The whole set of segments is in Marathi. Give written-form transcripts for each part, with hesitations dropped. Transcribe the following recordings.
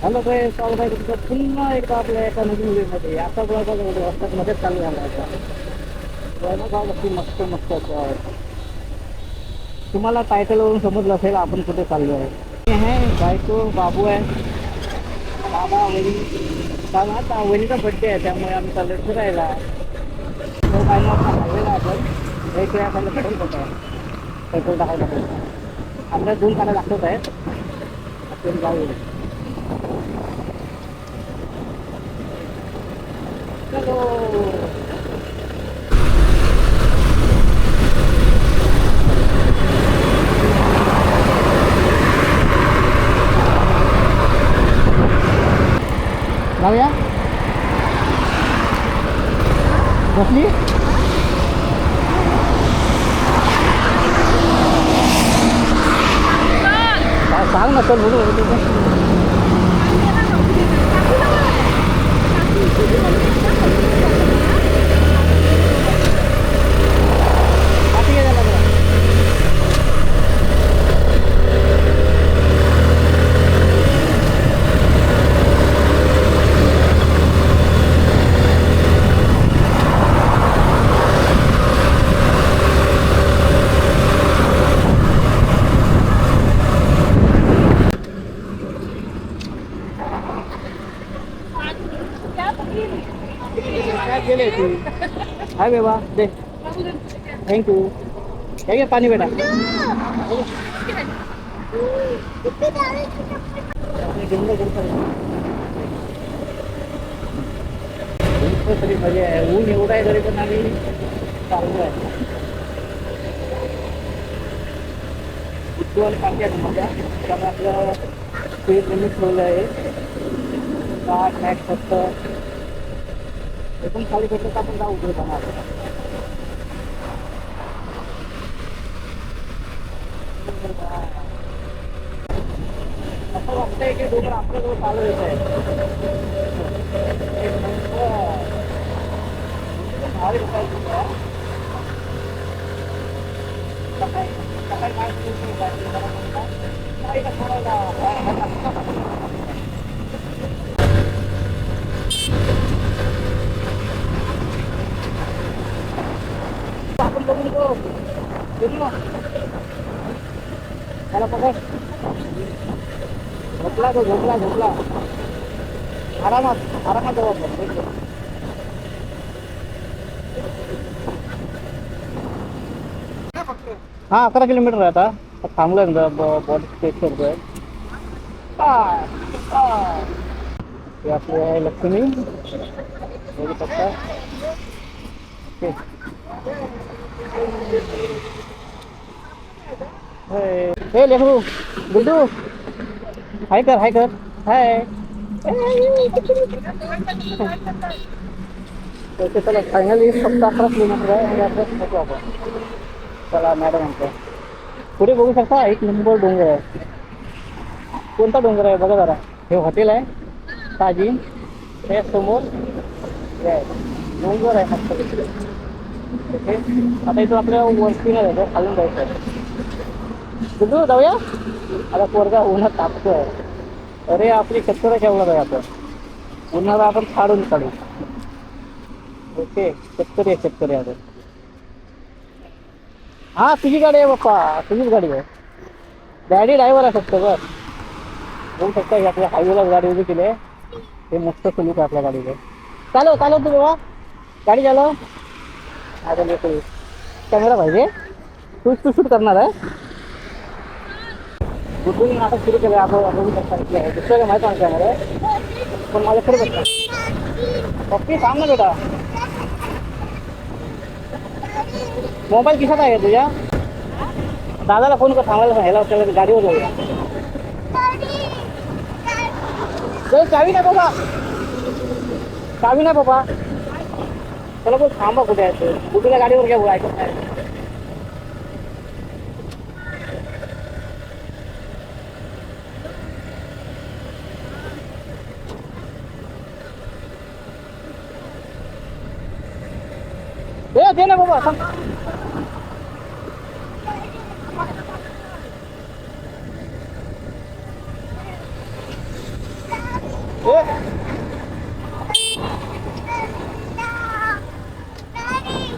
हॅलो काय स्वागत आहे तुमचं पुन्हा एकदा आपल्या एका नवीन व्हिडिओमध्ये. आता बघा रस्त्यात मध्येच चालू झाला होता नक्की मस्त मस्त तुम्हाला टायटलवरून समजलं असेल आपण कुठे चाललो आहे. बायको बाबू आहे, बाबा वहिनी. काल आता वहिनीचा बड्डे आहे त्यामुळे आम्ही चाललो फिरायला. तो काय ना आपला हायवेला आपण एक वेळा खायला पेट्रोल पंप आहे, पेट्रोल टाकायला पाहिजे. आपल्याला 2 गाड्या दाखवत आहेत, आपण जाऊ. चलो जाऊया. बसली काय सांग ना चल बोलू. गेले तू हाय बेबा दे. थँक्यू. हे घे पाणी बेटा. तरी मजा आहे. ऊन एवढा आहे तरी पण आम्ही चाललो आहे. बुद्धवाले पार्टी आहे मजा. त्यामुळे आपलं स्पीड लिमिट ठेवलं आहे 60 मॅक्स. फक्त एकदम खाली भेटलं तर आपण जाऊ उभे जाणार. असं वाटतंय की डोंगर आपल्याजवळ चालू येत आहे. भारी सकाळी सकाळी काय आपण बघून त्याला पकड. झोपला तो झोपला झोपला. आरामात आरामात जाऊ आपण. हा 11 किलोमीटर आहे. आता थांबलोय बॉडी चेक करतोय. हे आपले आहे लक्ष्मी बघू शकता. हे लेकरू गुड्डू हाय कर हाय कर हाय. ओके चला फायनली फक्त 11 किलोमीटर आहे आणि ॲड्रेस बघू आपण. चला मॅडम म्हणतो पुढे बघू शकता 1 नंबर डोंगर आहे. कोणता डोंगर आहे बघा जरा. हे हॉटेल आहे ताजी. हे समोर डोंगर आहे मस्त. ओके आता इथं आपल्या वरती नाही जायचं, खालून जायचं आहे. गुड्डू जाऊया. आता पोरगा उन्हात तापतोय. अरे आपली शेतकऱ्या ठेवणार आहे आपण. उन्हाळा आपण काढून काढू. ओके शेतकरी आहे शेतकरी आहे. हा तुझी गाडी आहे बाप्पा, तुझीच गाडी आहे. डॅडी ड्रायव्हर आहे फक्त बस. बघू शकता की आपल्या हायवेलाच गाडी उभी केली आहे. हे मस्त सुलूक आहे आपल्या गाडीचे. चालव चालव तू बाबा गाडी चालव. आता लेकरू कॅमेरा पाहिजे. तू शूट करणार आहे. गुड्डूने नाटक सुरू केलं आहे. आपण बघू शकता इथे आहे. दुसरं काय माहिती आहे कॅमेरा आहे पण माझ्या खरं बघता पप्पी सांग ना बेटा. मोबाईल खिशात आहे तुझ्या. दादाला फोन कर सांगायला ह्याला त्याला गाडीवर जाऊया. चावी नाही बाबा, चावी नाही बाबा. चला बोल थांबा कुठे आहे. गुड्डूला गाडीवर घ्या. ऐकत नाही. दे ना बाबा थांब.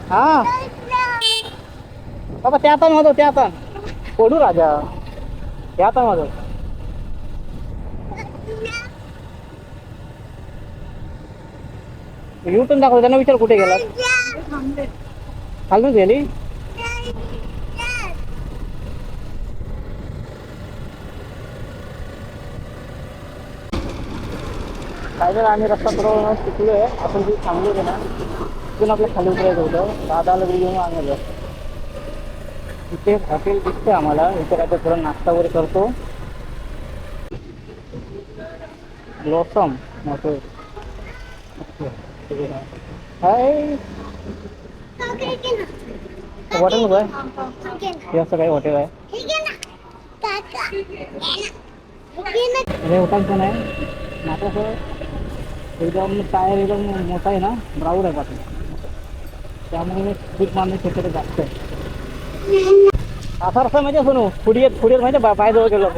हा बाबा त्या आता माझं त्या आता कोडू राजा त्या आता माझं युट्यूब दाखव त्यांना विचार कुठे गेला खालून गेली काय जर आम्ही रस्ता थोडं शिकलोय आपण जे सांगलो होते ना तिथून आपल्या खाली उतरायचं होतं दादाला घेऊन आणायला इथे हॉटेल दिसते आम्हाला इथे काय तर थोडं नाश्ता वगैरे करतो ब्लॉसम हॉटेल हाय हॉटेल नको आहे हे असं काही हॉटेल आहे हे हॉटेल पण आहे नाता सर एकदम टायर एकदम मोठा आहे ना ब्राऊड आहे पासून त्यामुळे खूप मारणे शक्यता जास्त आहे असा रस्ता माहिती असो फुडियत माहिती पायजवळ गेलो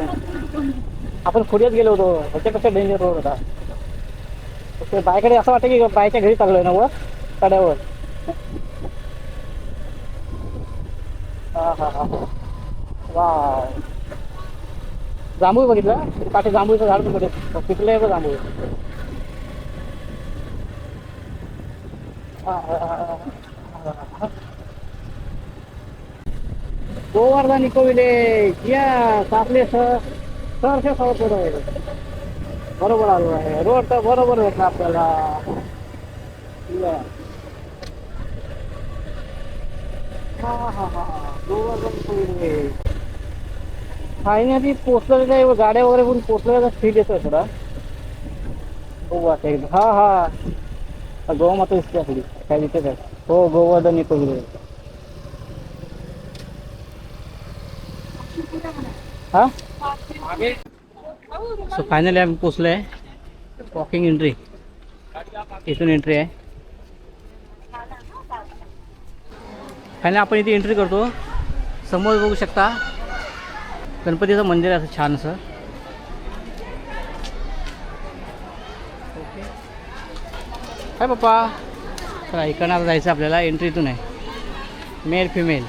आपण फुडियत गेलो होतो ह्याच्यापेक्षा डेंजर रोड होता ते बायकडे असं वाटतं की बायच्या घरी चाललोय ना वर कड्यावर हा हा हा वा जांभूळ बघितलं पाठी जांभूळचं झाड पण पिकलंय बघ जांभूळ गोवर्धन इको विलेज या सापले सरसे सावध बरोबर आलो आहे रोड तर बरोबर भेटला आपल्याला हा हा हा गोवर्धन इको विलेज फायनली पोचलेलं आहे गाड्या वगैरे पण पोचलेला फील येतोय थोडा गोवा साईड हा हा गोवा मात्र दिसते आपली काय तिथेच आहे हो गोवर्धन इको विलेज हा सो फायनली आम्ही पोचलो आहे वॉकिंग एंट्री इथून एंट्री आहे फायनली आपण इथे एंट्री करतो समोर बघू शकता गणपतीचं मंदिर आहे असं छान असं ओके काय पप्पा चला इकडनं आता जायचं आपल्याला एंट्री इथून आहे मेल फिमेल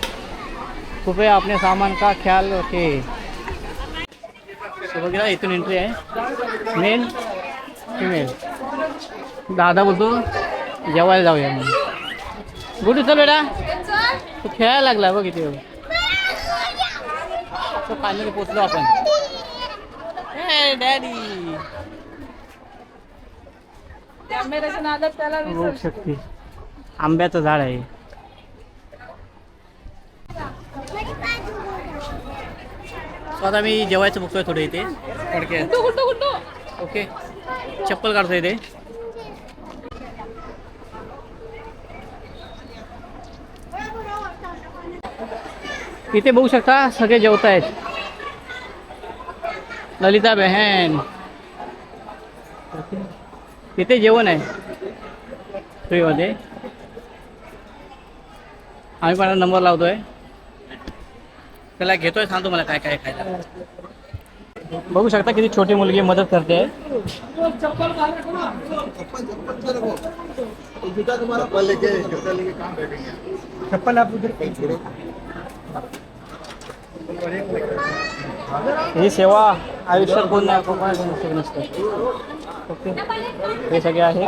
कृपया आपले सामान का ख्याल रखे बघा इथून एंट्री आहे मेल फिमेल दादा बोलतो जेवायला जाऊया म्हणून गुड चल बेटा तू खेळायला लागला बघ इथे फायनली पोचलो आपण डॅडी बघू शकते आंब्याचं झाड आहे आता मी जेवायचं बघतोय थोडं इथे पडके ओके चप्पल काढतोय इथे इथे बघू शकता सगळे जेवत आहेत ललिता बहन इथे जेवण आहे फ्रीमध्ये आम्ही पण नंबर लावतोय त्याला घेतोय सांगतो मला काय काय खायला बघू शकता किती छोटी मुलगी मदत करते ही सेवा आयुष्यात कोण नाही नसतं ओके हे सगळे आहे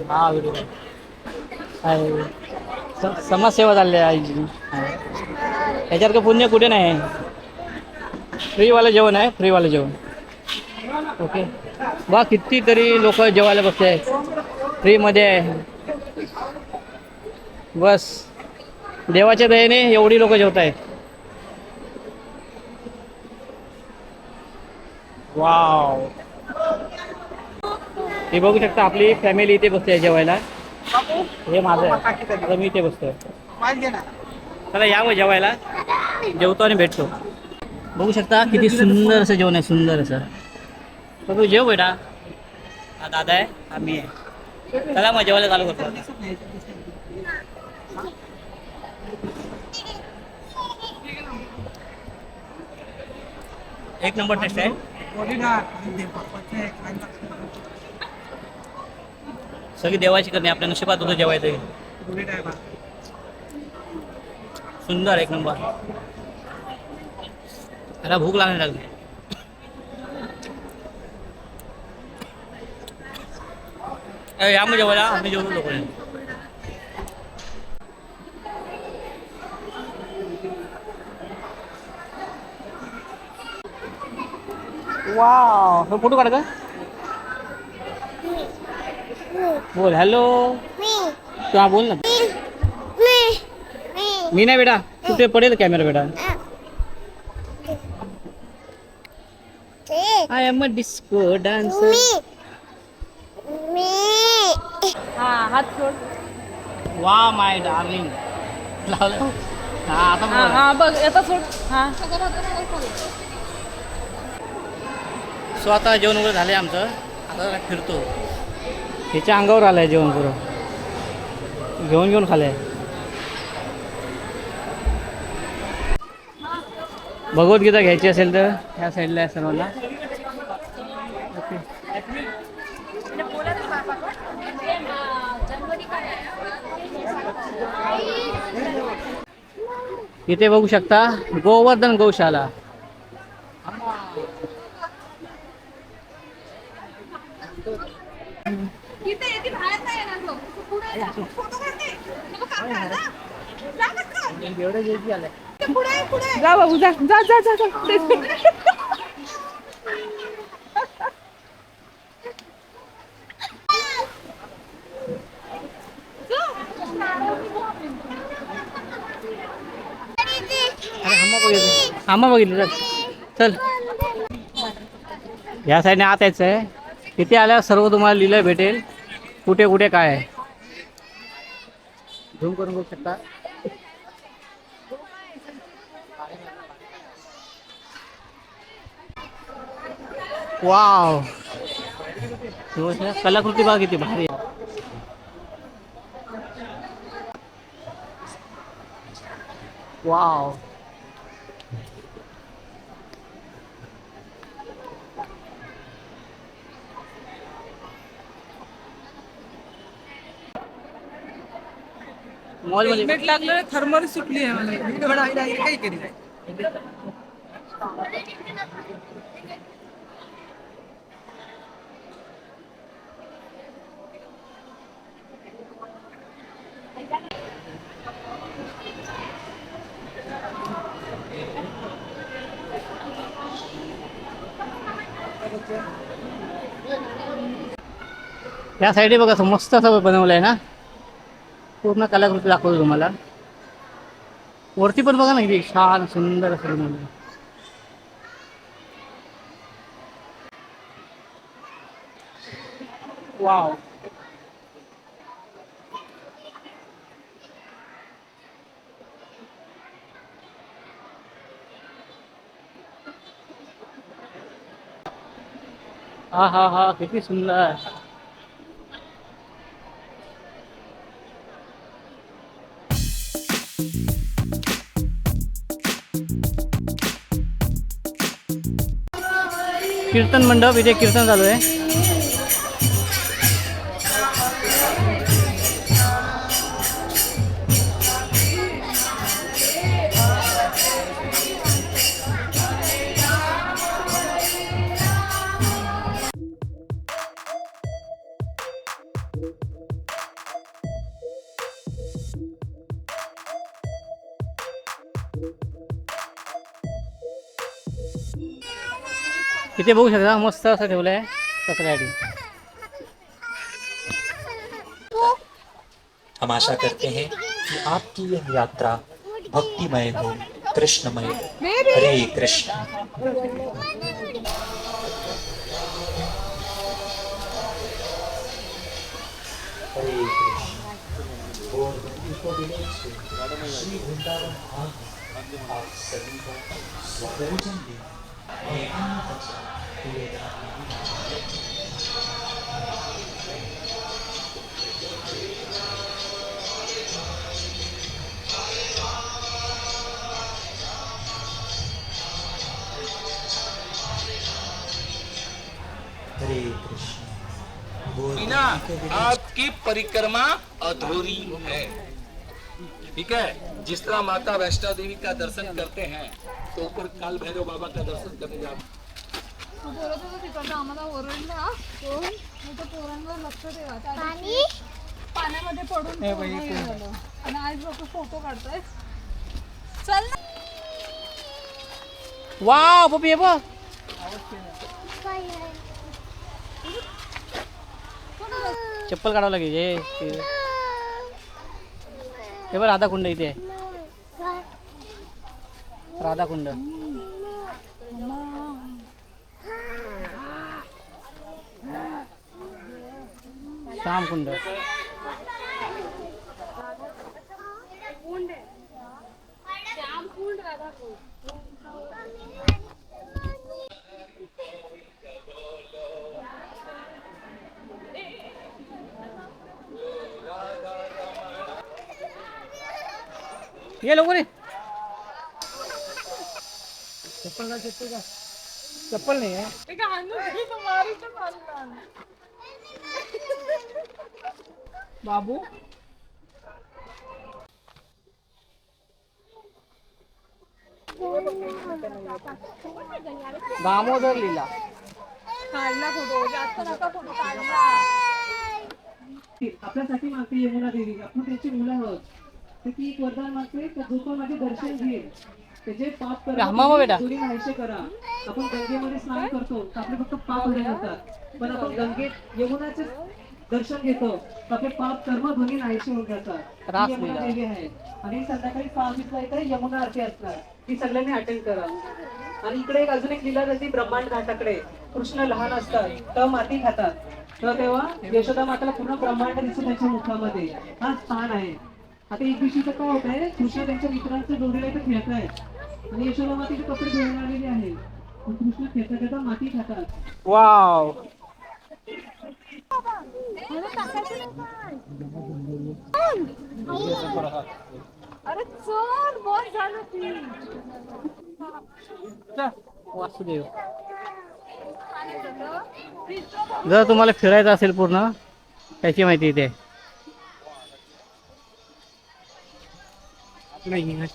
हा व्हिडिओ समाजसेवा चालली आहे आईची याच्यात का पुण्य कुठे नाही फ्रीवालं जेवण आहे फ्रीवालं जेवण ओके बा कितीतरी लोक जेवायला बसते आहेत फ्रीमध्ये आहे बस देवाच्या दयेने एवढी लोक जेवत आहेत वाव हे बघू शकता आपली फॅमिली इथे बसते जेवायला हे माझं आहे आता मी इथे बसतोय चला या मग जेवायला जेवतो आणि भेटतो बघू शकता किती सुंदर असं जेवण आहे सुंदर असं तर तू जेव बेटा हा दादा आहे हा मी आहे चला मग जेवायला चालू करतो एक नंबर टेस्ट आहे. सगळी देवाची करणे, आपल्या नशिबात होतं जेवायचं. सुंदर, एक नंबर. त्याला भूक लागली लागली. या मग जेवायला, आम्ही जेवू लोक. वाव, हे फोटो काढ का? बोल हॅलो. तू बोल ना. मी नाही बेटा, कुठे पडेल कॅमेरा बेटा. I am a disco dancer. हा हात सोड. वा माय डार्लिंग. लावलं. हा आता हा बघ. हा बघ आता सोड. हा सो आता जेवण वगैरे झालंय आमचं. आता जरा फिरतो. ह्याच्या अंगावर आलंय जेवण पुरं. घेऊन घेऊन खाल्लंय. भगवद्गीता घ्यायची असेल तर ह्या साईडला आहे सर्वांना. ओके. इथे बघू शकता गोवर्धन गौशाला. जा बाबू जा जा जा जा जा. आम्हा बघितलं. चल या साईडने आत यायचं आहे. तिथे आल्यावर सर्व तुम्हाला लिहिलं भेटेल, कुठे कुठे काय आहे. झूम करून बघू शकता. वाव, कलाकृती बघा किती भारी आहे. वाव, मॉल मध्ये हेल्मेट लागलं, थर्मल सुटली आहे मला. काही केली नाही. या साईडे बघा असं मस्त असं बनवलं आहे ना. पूर्ण कलाकृती दाखवतो तुम्हाला. वरती पण बघा ना किती छान सुंदर असं बनवलं आहे. वाव, हा हा हा, किती सुंदर. कीर्तन मंडप, इथे कीर्तन चालू आहे. इथे बघू शकता मस्त असं ठेवलं आहे कचऱ्यासाठी. हम आशा करते हैं कि आपकी यह यात्रा भक्तिमय हो, कृष्णमय। हरे कृष्ण। हरे कृष्ण। और श्री वृंदावन आप सभी का भोजन दे आपकी परिक्रमा अधूरी है। ठीक है, जिस तरह माता वैष्णो देवी का दर्शन करते हैं तो ऊपर काल भैरव बाबा का दर्शन करने जाते तू बोलत होता तिकडनं आम्हाला ओरडला मी तर पोरांवर लक्ष ठेवा पाण्यामध्ये पडून पूर्ण हे झालं. आणि आज लोक फोटो काढताय. चल ना. वाव पप्पी हे बघ चप्पल काढावं लागेल हे बघ राधाकुंड इथे आहे. राधाकुंड श्यामकुंड ये लोगों ने चप्पल का चप्पल नहीं है बाबू दामोदर लीला काढला फोटो जास्त नका फोटो काढला. आपल्यासाठी मागते यमुना देवी. आपण त्यांची मुलं आहोत. तर ती एक वरदान मागते तर जो कोण माझे दर्शन घेईल त्याचे पाप दोन्ही नाहीसे करा. आपण गंगेमध्ये स्नान करतो तर आपले फक्त पाप भरे जातात. पण आपण गंगेत यमुनाचे दर्शन घेतो तर आपले पाप कर्म दोन्ही नाहीसे होऊन जातात. यमुना देवी आहे आणि संध्याकाळी 6:20 इथे यमुना आरती असणार. ती सगळ्यांनी अटेंड करा. आणि इकडे एक अजून एक लीला जाते ब्रह्मांड घाटाकडे. कृष्ण लहान असतात तर माती खातात तर तेव्हा यशोदा माताला पूर्ण ब्रह्मांड दिसतो त्यांच्या मुखामध्ये. हा स्थान आहे. आता एक दिवशी काय होत आहे कृष्ण त्यांच्या मित्रांच्या जोडीला इथे खेळत आहेत आणि यशोदा मातीचे कपडे धुवायला आलेले आहेत. कृष्ण खेळता खेळता माती खातात. वाव अरे चल बस झालं ती. वासुदेव जर तुम्हाला फिरायचं असेल पूर्ण त्याची माहिती इथे नाही.